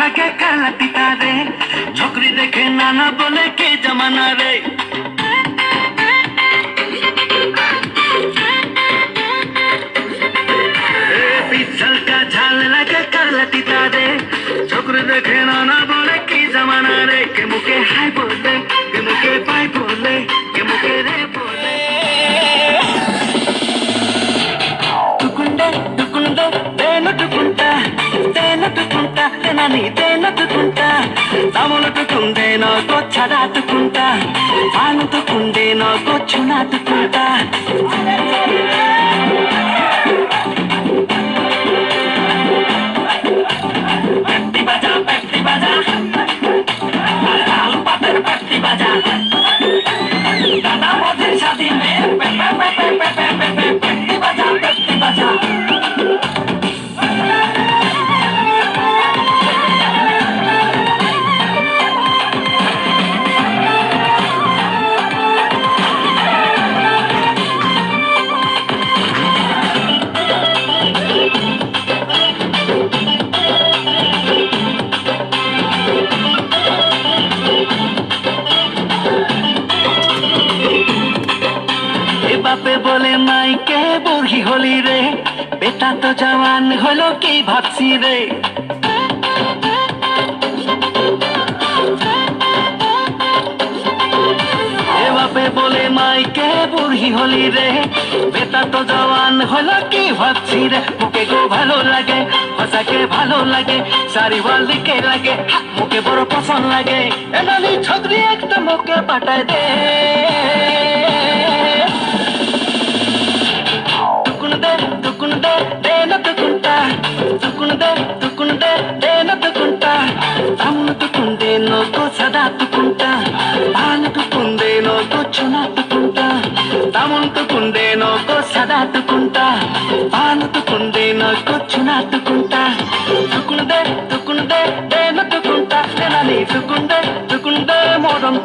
লাগে কালাতি তারে ছোকরি দেখে নানা বলে কে জমানা রে पिछल का झाल लगे कालाती तारे छोकरे देखे नाना बोले की जमाना रे के मुके हाय बोले के मुके बाय बोले के मुके रे बोले तुकुंडे तुकुंडे देनो तुकुंटा तेनानी देनो तुकुंटा तामुल तुकुंडे नो को छड़ा तुकुंटा पानु तुकुंडे नो को छुना तुकुंटा বাপে বলে মাইকে বুড়ি হলি রে বেটা তো জওয়ান হলো কি ভাবছি রে এ বাপে বলে মাইকে বুড়ি হলি রে বেটা তো জওয়ান হলো কি ভাবছি রে মুখে গো ভালো লাগে ভাষাকে ভালো লাগে সারিওয়াল দিকে লাগে মুখে বড় পছন্দ লাগে এনালি ছত্রি একটা মুখে পাঠায় দে तामुल तुकुंडे नो को सदा तुकुंटा पान तुकुंडे नो को छुना तुकुंटा तामुल तुकुंडे नो को सदा तुकुंटा पान तुकुंडे नो को छुना तुकुंटा तुकुंडे तुकुंडे देनो तुकुंटा तेनाली तुकुंडे तुकुंडे मोरम